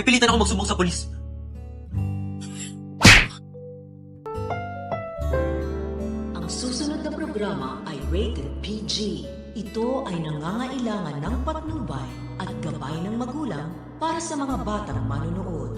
napipilitan ako magsumbong sa polis. Ang susunod na programa ay rated PG. Ito ay nangangailangan ng patnubay at gabay ng magulang para sa mga batang manonood.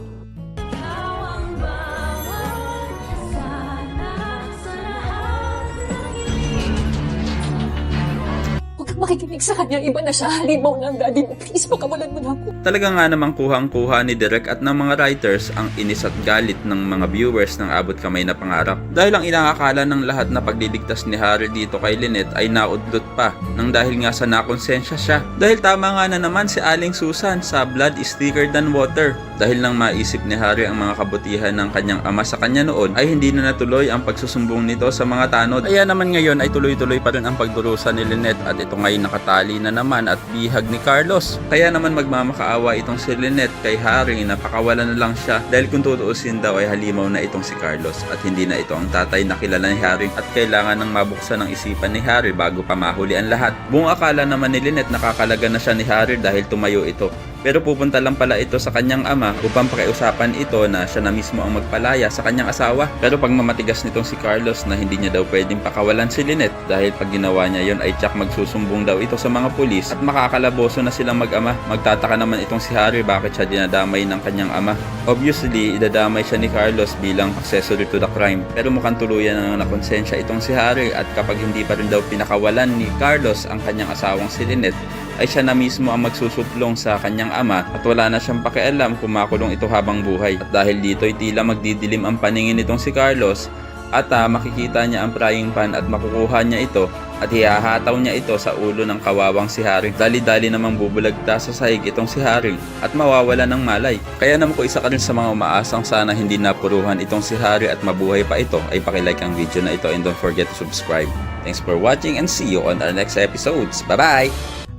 Huwag kang makikinig sa kanya. Iba na siya. Halimaw na ang daddy mo. Please, pakawalan mo na ako. Talaga nga namang kuhang-kuha ni Direk at ng mga writers ang inis at galit ng mga viewers ng abot kamay na pangarap. Dahil ang inaakala ng lahat na pagliligtas ni Harry dito kay Lynette ay naudlot pa nang dahil nga sa nakonsensya siya. Dahil tama nga na naman si Aling Susan sa blood is thicker than water. Dahil nang maisip ni Harry ang mga kabutihan ng kanyang ama sa kanya noon ay hindi na natuloy ang pagsusumbong nito sa mga tanod. Kaya naman ngayon ay tuloy-tuloy pa rin ang pagdurusa ni Lynette at ito ngayon nakatali na naman at bihag ni Carlos. Kaya naman magmamakaawa itong si Lynette kay Harry na pakawalan na lang siya dahil kung tutuusin daw ay halimaw na itong si Carlos at hindi na ito ang tatay na kilala ni Harry at kailangan nang mabuksan ang isipan ni Harry bago pa mahuli ang lahat. Buong akala naman ni Lynette nakakalaga na siya ni Harry dahil tumayo ito. Pero pupunta lang pala ito sa kanyang ama upang pakiusapan ito na siya na mismo ang magpalaya sa kanyang asawa. Pero pag mamatigas nitong si Carlos na hindi niya daw pwedeng pakawalan si Lynette dahil pag ginawa niya yon ay tsak magsusumbong daw ito sa mga pulis at makakalaboso na silang mag-ama. Magtataka naman itong si Harry bakit siya dinadamay ng kanyang ama. Obviously, idadamay siya ni Carlos bilang accessory to the crime. Pero mukhang tuluyan na nakonsensya itong si Harry at kapag hindi pa rin daw pinakawalan ni Carlos ang kanyang asawang si Lynette, ay siya na mismo ang magsusuplong sa kanyang ama at wala na siyang pakialam kung makulong ito habang buhay. At dahil dito ay tila magdidilim ang paningin nitong si Carlos at makikita niya ang frying pan at makukuha niya ito at hihahataw niya ito sa ulo ng kawawang si Harry. Dali-dali namang bubulagta sa sahig itong si Harry at mawawala ng malay. Kaya naman ko isa ka rin sa mga umaasang sana hindi napuruhan itong si Harry at mabuhay pa ito ay pakilike ang video na ito and don't forget to subscribe. Thanks for watching and see you on our next episodes. Bye-bye!